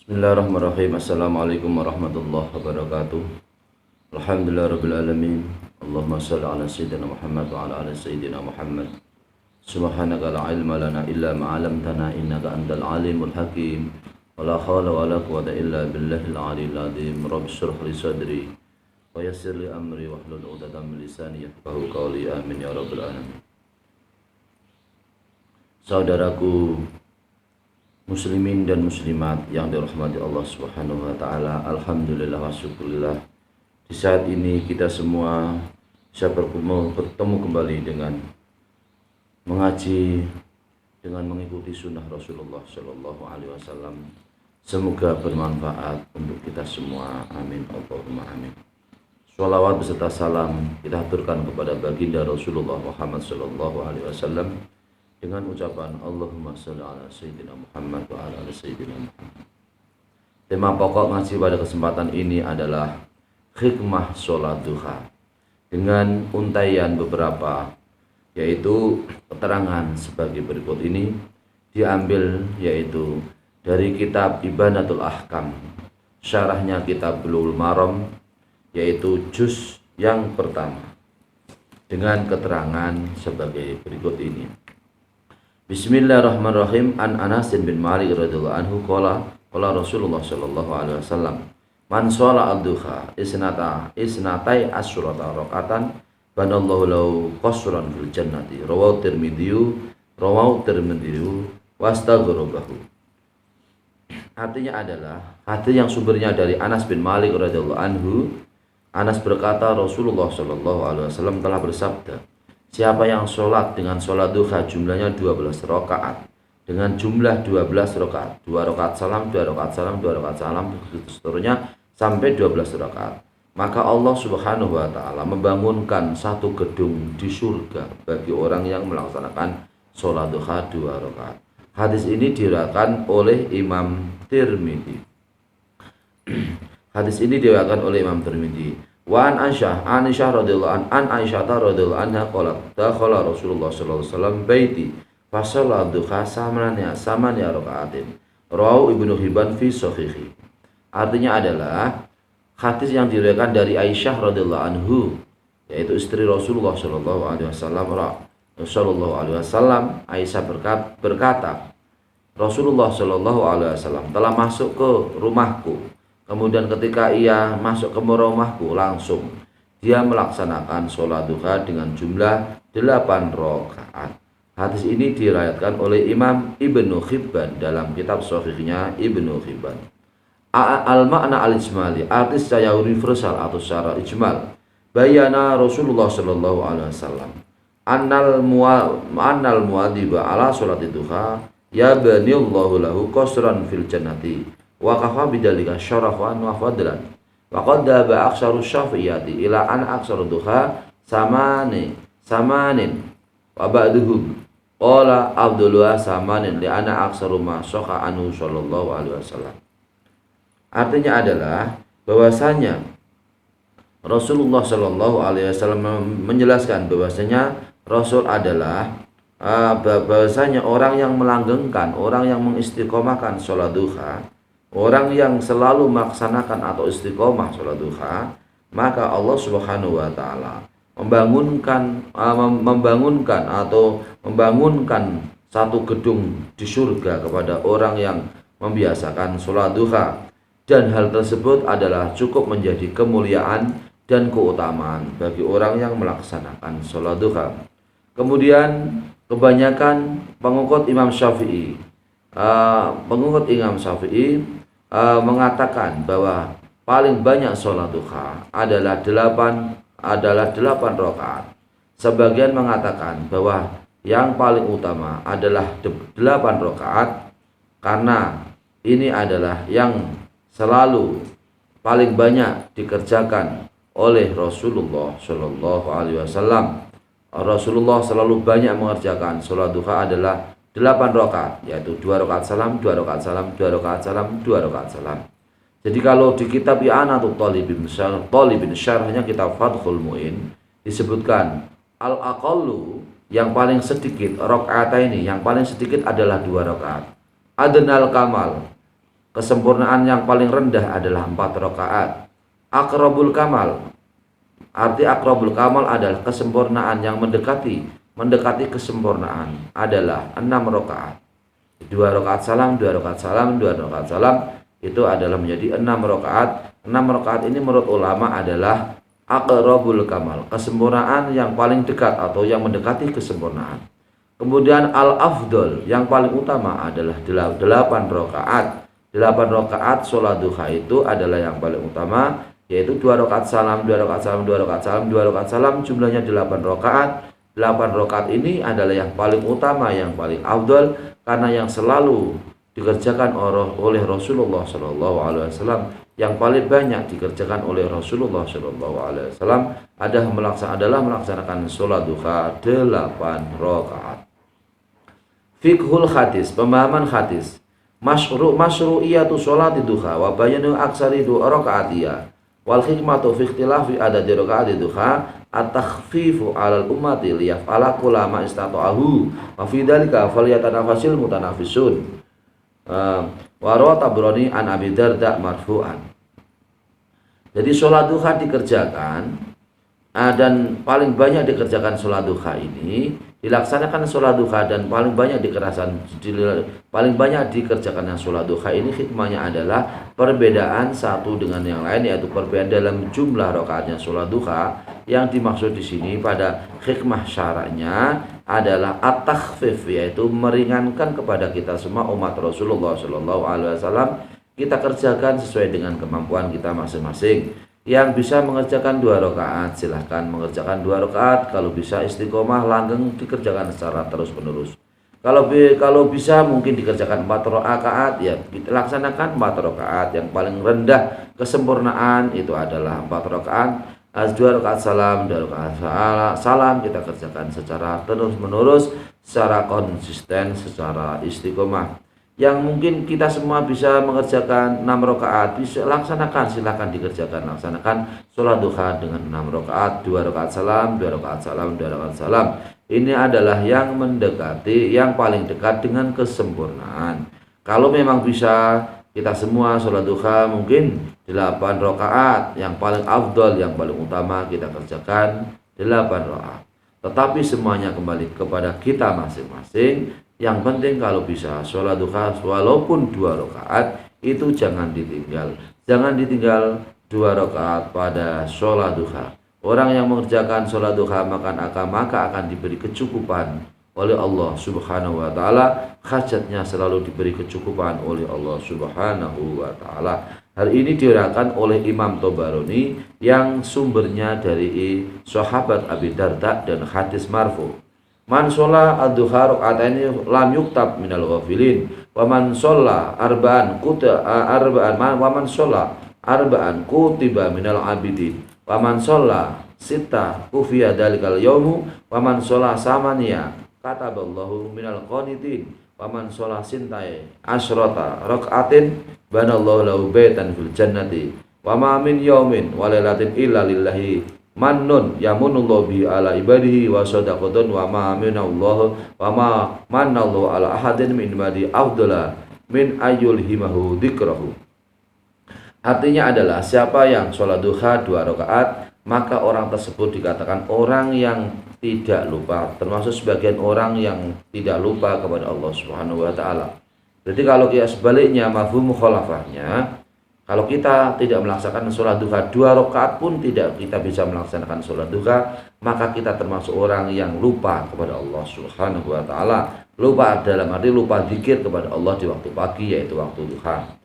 Bismillahirrahmanirrahim. Assalamualaikum warahmatullahi wabarakatuh. Alhamdulillahirabbil alamin. Allahumma shalli ala sayyidina Muhammad wa ala ali sayyidina Muhammad. Subhanaka la ilma lana illa ma 'allamtana innaka antal alimul hakim. Wa la haula wa la quwwata illa billahil aliyyil azim. Rabbi shrah li sadri wa yassir li amri wahlul 'uqdatam min lisani yafqahu qawli. Amin ya rabbal alamin. Saudaraku muslimin dan muslimat yang dirahmati Allah Subhanahu wa taala, alhamdulillah wa syukurillah. Di saat ini kita semua bisa bertemu kembali dengan mengaji, dengan mengikuti sunnah Rasulullah Shallallahu Alaihi Wasallam. Semoga bermanfaat untuk kita semua. Amin Allahumma amin. Sholawat beserta salam kita haturkan kepada baginda Rasulullah Muhammad Shallallahu Alaihi Wasallam dengan ucapan Allahumma sholli ala sayyidina Muhammad wa ala ali sayyidina Muhammad. Tema pokok ngaji pada kesempatan ini adalah hikmah sholat duha, dengan untaian beberapa, yaitu keterangan sebagai berikut ini, diambil yaitu dari kitab Ibanatul Ahkam, syarahnya kitab Bulughul Maram, yaitu juz yang pertama, dengan keterangan sebagai berikut ini. Bismillahirrahmanirrahim. An Anas bin Malik radhiyallahu anhu qala Rasulullah sallallahu alaihi wasallam, man shala ad-duha isnatai asyrata rakaatan banallahu lahu qasran fil jannati. Rawahu Tirmidzi wastaghrabahu. Artinya adalah hadis yang sumbernya dari Anas bin Malik radhiyallahu anhu. Anas berkata, Rasulullah sallallahu alaihi wasallam telah bersabda, siapa yang sholat dengan sholat duha jumlahnya 12 rakaat, dengan jumlah 12 rakaat, 2 rakaat salam, 2 rakaat salam, 2 rakaat salam, seterusnya sampai 12 rakaat, maka Allah Subhanahu wa taala membangunkan satu gedung di surga bagi orang yang melaksanakan sholat duha 2 rakaat. Hadis ini diriwayatkan oleh Imam Tirmidzi. Hadis ini diriwayatkan oleh Imam Tirmidzi. Wa an Aisyah radhiyallahu an Aisyah radhiyallahu anha qalat dakhala Rasulullah sallallahu alaihi wasallam baiti fa shalla duha samanya rakaatin. Rawahu Ibnu Hibban fi shahihi. Artinya adalah hadis yang diriwayatkan dari Aisyah radhiyallahu anhu, yaitu istri Rasulullah sallallahu alaihi wasallam. Aisyah berkata, Rasulullah sallallahu alaihi wasallam telah masuk ke rumahku. Kemudian ketika ia masuk ke rumahku, langsung dia melaksanakan sholat duha dengan jumlah 8 rakaat. Hadis ini diriwayatkan oleh Imam Ibnu Hibban dalam kitab Shahihnya Ibnu Hibban. Al-makna al-ijmali, arti secara universal atau secara ijmal. Bayana Rasulullah sallallahu alaihi wasallam annal muadhiba ala sholati duha ya banillahu lahu qasran fil jannati wa kafa bidzalika syarafan wa fadlan wa qad daba aktsaru syafi'iyati ila an aktsaru duha samanin wa ba'duhum qala abdullah samanin li ana aktsaru ma syaqa anhu sallallahu alaihi wasallam. Artinya adalah bahwasanya Rasulullah sallallahu alaihi wasallam menjelaskan bahwasanya Rasul adalah bahwasanya orang yang melanggengkan, orang yang mengistiqomahkan sholat duha, orang yang selalu melaksanakan atau istiqomah sholat duha, maka Allah Subhanahu wa taala membangunkan satu gedung di surga kepada orang yang membiasakan sholat duha, dan hal tersebut adalah cukup menjadi kemuliaan dan keutamaan bagi orang yang melaksanakan sholat duha. Kemudian kebanyakan pengikut Imam Syafi'i mengatakan bahwa paling banyak sholat duha adalah 8 rakaat. Sebagian mengatakan bahwa yang paling utama adalah 8 rakaat karena ini adalah yang selalu paling banyak dikerjakan oleh Rasulullah Shallallahu Alaihi Wasallam. Rasulullah selalu banyak mengerjakan sholat duha adalah 8 rakaat, yaitu 2 rakaat salam, 2 rakaat salam, 2 rakaat salam, 2 rakaat salam. Jadi kalau di kitab I'anatul Talibin syarahnya kitab Fathul Mu'in disebutkan al-aqallu, yang paling sedikit, rakaat ini yang paling sedikit adalah 2 rakaat. Adnal kamal, Kesempurnaan yang paling rendah adalah 4 rakaat. Aqrabul kamal, arti aqrabul kamal adalah kesempurnaan yang mendekati kesempurnaan adalah 6 rakaat. 2 rakaat salam, 2 rakaat salam, 2 rakaat salam, itu adalah menjadi 6 rakaat. 6 rakaat ini menurut ulama adalah aqrabul kamal, kesempurnaan yang paling dekat atau yang mendekati kesempurnaan. Kemudian al-afdol, yang paling utama adalah 8 rakaat. 8 rakaat sholat duha itu adalah yang paling utama, yaitu 2 rakaat salam, 2 rakaat salam, 2 rakaat salam, 2 rakaat salam, jumlahnya 8 rakaat. 8 rakaat ini adalah yang paling utama, yang paling afdol, karena yang selalu dikerjakan oleh Rasulullah SAW, yang paling banyak dikerjakan oleh Rasulullah SAW adalah melaksanakan sholat duha 8 rakaat. Fiqhul hadis, pemahaman hadis. Masyru'iyatu sholati duha wa bayanu aksari rakaatiyah wal hikmatu fi ikhtilafi adadi rakaati duha at-takhfifu 'alal ummati liyaf'ala kullama istata'ahu wa fi dzalika falyatanafasil mutanafisun. Wa rawa Tabrani an Abi Darda marfu'an. Jadi sholat duha dikerjakan dan paling banyak dikerjakan sholat duha ini, dilaksanakan sholat duha dan paling banyak dikerjakan sholat duha ini, hikmahnya adalah perbedaan satu dengan yang lain, yaitu perbedaan dalam jumlah rakaatnya sholat duha. Yang dimaksud di sini pada hikmah syara'nya adalah at-takhfif, yaitu meringankan kepada kita semua umat Rasulullah SAW. Kita kerjakan sesuai dengan kemampuan kita masing-masing. Yang bisa mengerjakan 2 rakaat silahkan mengerjakan 2 rakaat. Kalau bisa istiqomah langgeng dikerjakan secara terus menerus. Kalau bisa mungkin dikerjakan 4 rakaat, ya kita laksanakan 4 rakaat. Yang paling rendah kesempurnaan itu adalah 4 rakaat. 2 rakaat salam, 2 rakaat salam kita kerjakan secara terus menerus, secara konsisten, secara istiqomah. Yang mungkin kita semua bisa mengerjakan 6 rakaat, bisa laksanakan, silahkan dikerjakan, laksanakan sholat duha dengan 6 rakaat, 2 rakaat salam, 2 rakaat salam, 2 rakaat salam. Ini adalah yang mendekati, yang paling dekat dengan kesempurnaan. Kalau memang bisa kita semua sholat duha mungkin 8 rakaat, yang paling afdol, yang paling utama kita kerjakan 8 rakaat. Tetapi semuanya kembali kepada kita masing-masing. Yang penting kalau bisa sholat duha walaupun 2 rakaat itu jangan ditinggal. Jangan ditinggal 2 rakaat pada sholat duha. Orang yang mengerjakan sholat duha maka akan diberi kecukupan oleh Allah Subhanahu wa Ta'ala. Hajatnya selalu diberi kecukupan oleh Allah Subhanahu wa Ta'ala. Hal ini diriwayatkan oleh Imam Tabrani yang sumbernya dari sahabat Abi Darda dan hadis marfu. Man sholla ad-duha raka'ataini lam yuktab minal ghafilin wa man sholla arba'an kutiba minal abidin wa man sholla sita kufiya dalikal yaumu wa man sholla samaniya kataballahu minal qanitin wa man sholla sintai asyrata raka'atin banallahu lahu baitan fil jannati wa ma min yaumin wa lailatin illa lillahi mannun yamunullahu bi ala ibadihi wa sadaqatun wa ma minallahu wa ma manallahu ala ahadin min ibadi afdala min ayyulhimahu dzikrahu. Artinya adalah siapa yang sholat duha 2 rakaat, maka orang tersebut dikatakan orang yang tidak lupa, termasuk sebagian orang yang tidak lupa kepada Allah Subhanahu wa Ta'ala. Jadi kalau kita sebaliknya, mafhum mukhalafahnya, kalau kita tidak melaksanakan sholat duha 2 rakaat pun tidak kita bisa melaksanakan sholat duha, maka kita termasuk orang yang lupa kepada Allah Subhanahu wa Ta'ala. Lupa dalam arti lupa zikir kepada Allah di waktu pagi, yaitu waktu duha.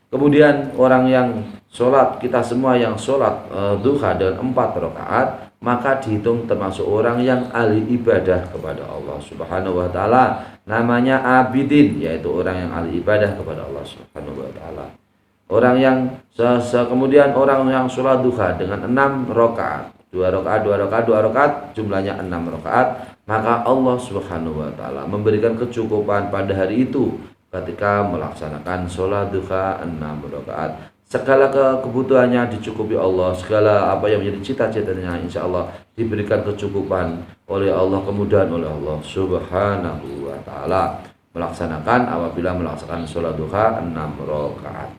Kemudian orang yang sholat, kita semua yang sholat duha dengan 4 rakaat, maka dihitung termasuk orang yang ahli ibadah kepada Allah Subhanahu wa Ta'ala. Namanya abidin, yaitu orang yang ahli ibadah kepada Allah Subhanahu wa Ta'ala. Orang yang kemudian orang yang sholat duha dengan 6 rakaat, 2 rakaat, 2 rakaat, 2 rakaat, jumlahnya 6 rakaat, maka Allah Subhanahu wa Ta'ala memberikan kecukupan pada hari itu ketika melaksanakan sholat duha 6 rakaat. Segala kebutuhannya dicukupi Allah, segala apa yang menjadi cita-citanya insya Allah diberikan kecukupan oleh Allah, kemudahan oleh Allah Subhanahu wa Ta'ala. melaksanakan apabila melaksanakan sholat duha 6 rakaat.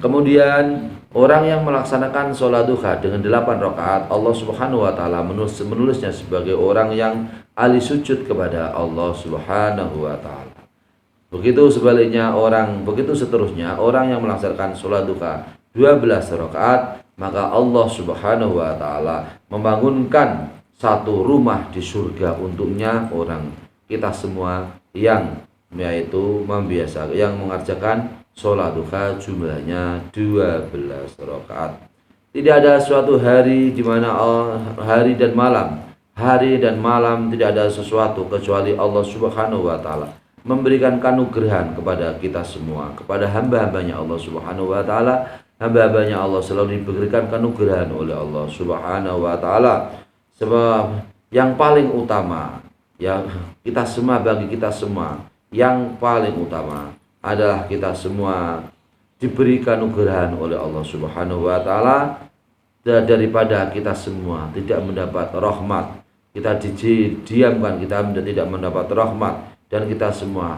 Kemudian orang yang melaksanakan sholat duha dengan 8 rakaat, Allah Subhanahu wa taala menulisnya sebagai orang yang ahli sujud kepada Allah Subhanahu wa taala. Begitu seterusnya orang yang melaksanakan sholat duha 12 rakaat, maka Allah Subhanahu wa taala membangunkan satu rumah di surga untuknya, orang kita semua yang yaitu yang mengerjakan sholat duha jumlahnya 12 rakaat. Tidak ada suatu hari di mana hari dan malam tidak ada sesuatu kecuali Allah Subhanahu wa taala memberikan kanugrahan kepada kita semua, kepada hamba-hambanya Allah Subhanahu wa taala. Hamba-hambanya Allah selalu diberikan kanugrahan oleh Allah Subhanahu wa taala. Sebab yang paling utama yang bagi kita semua yang paling utama adalah kita semua diberi kanugrahan oleh Allah Subhanahu wa taala daripada kita semua tidak mendapat rahmat. Kita didiamkan, kita tidak mendapat rahmat, dan kita semua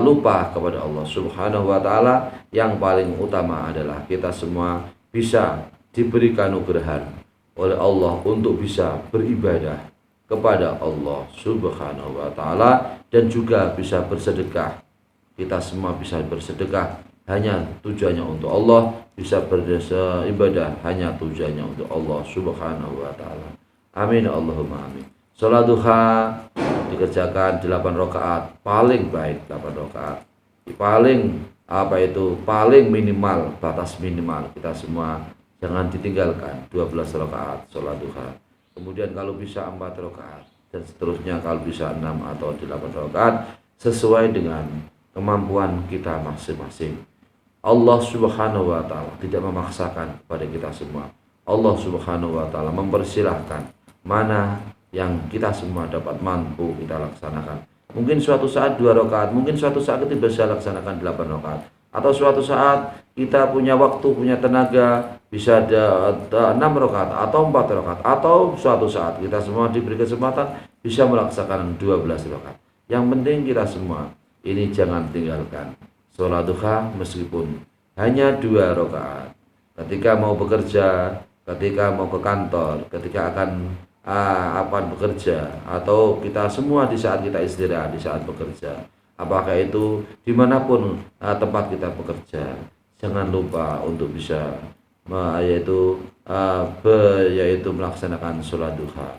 lupa kepada Allah Subhanahu wa taala. Yang paling utama adalah kita semua bisa diberi kanugrahan oleh Allah untuk bisa beribadah kepada Allah Subhanahu wa taala dan juga bisa bersedekah. Kita semua bisa bersedekah hanya tujuannya untuk Allah, bisa beribadah hanya tujuannya untuk Allah Subhanahu wa taala. Amin Allahumma amin. Salat duha dikerjakan 8 rakaat, paling baik 8 rakaat. Paling minimal, batas minimal kita semua jangan ditinggalkan 12 rakaat salat duha. Kemudian kalau bisa 4 rakaat dan seterusnya, kalau bisa 6 atau 8 rakaat sesuai dengan kemampuan kita masing-masing. Allah Subhanahu wa taala tidak memaksakan kepada kita semua. Allah Subhanahu wa taala mempersilahkan mana yang kita semua dapat mampu kita laksanakan. Mungkin suatu saat 2 rakaat, mungkin suatu saat kita bisa laksanakan 8 rakaat, atau suatu saat kita punya waktu, punya tenaga, bisa ada 6 rakaat atau 4 rakaat, atau suatu saat kita semua diberi kesempatan bisa melaksanakan 12 rakaat. Yang penting kita semua ini jangan tinggalkan sholat duha meskipun hanya 2 rakaat. Ketika mau bekerja, ketika mau ke kantor, ketika akan bekerja, atau kita semua di saat kita istirahat, di saat bekerja, apakah itu dimanapun tempat kita bekerja, jangan lupa untuk bisa yaitu melaksanakan sholat duha.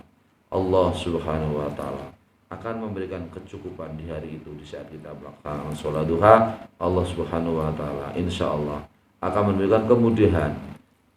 Allah Subhanahu wa taala akan memberikan kecukupan di hari itu. Di saat kita melaksanakan sholat duha, Allah Subhanahu wa taala insya Allah akan memberikan kemudahan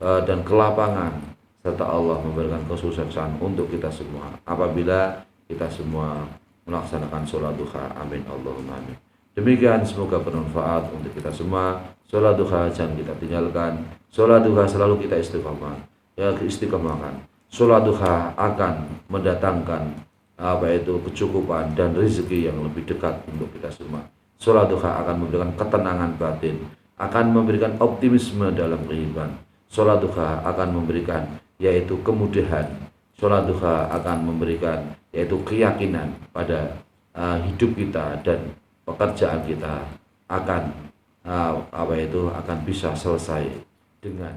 dan kelapangan, serta Allah memberikan kesuksesan untuk kita semua apabila kita semua melaksanakan sholat duha. Amin Allahumma amin. Demikian, semoga bermanfaat untuk kita semua. Sholat duha jangan kita tinggalkan. Sholat duha selalu kita istiqomahkan. Sholat duha akan mendatangkan kecukupan dan rezeki yang lebih dekat untuk kita semua. Sholat duha akan memberikan ketenangan batin, akan memberikan optimisme dalam kehidupan. Sholat duha akan memberikan yaitu kemudahan. Sholat duha akan memberikan yaitu keyakinan pada hidup kita, dan pekerjaan kita akan akan bisa selesai dengan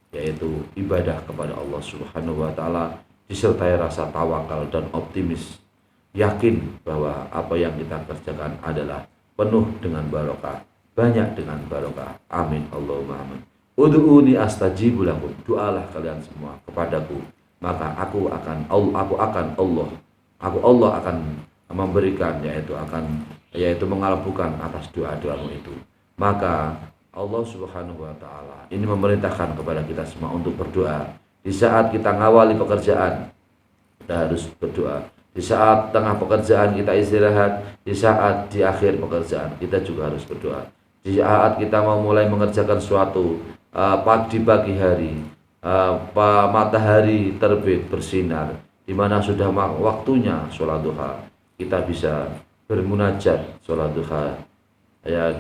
yaitu ibadah kepada Allah Subhanahu wa taala, disertai rasa tawakal dan optimis, yakin bahwa apa yang kita kerjakan adalah penuh dengan barokah, banyak dengan barokah. Amin Allahumma amin. Ud'uni astajibu lakum, doalah kalian semua kepadaku, maka Allah akan memberikan yaitu mengabulkan atas doa-doamu itu. Maka Allah Subhanahu wa taala ini memerintahkan kepada kita semua untuk berdoa. Di saat kita ngawali pekerjaan, kita harus berdoa. Di saat tengah pekerjaan kita istirahat, di saat di akhir pekerjaan kita juga harus berdoa. Di saat kita mau mulai mengerjakan suatu di pagi hari, matahari terbit bersinar, di mana sudah waktunya sholat duha, kita bisa bermunajat sholat duha,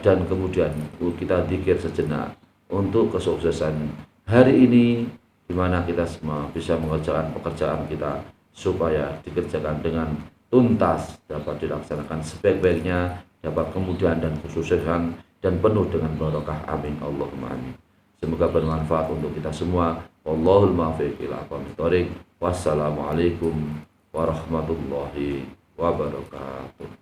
dan kemudian kita zikir sejenak untuk kesuksesan hari ini, di mana kita semua bisa mengerjakan pekerjaan kita supaya dikerjakan dengan tuntas, dapat dilaksanakan sebaik-baiknya, dapat kemudahan dan kesuksesan dan penuh dengan barokah. Amin Allahumma amin. Semoga bermanfaat untuk kita semua. Wallahul muwaffiq ila aqwamit thoriq. Wassalamualaikum warahmatullahi wabarakatuh.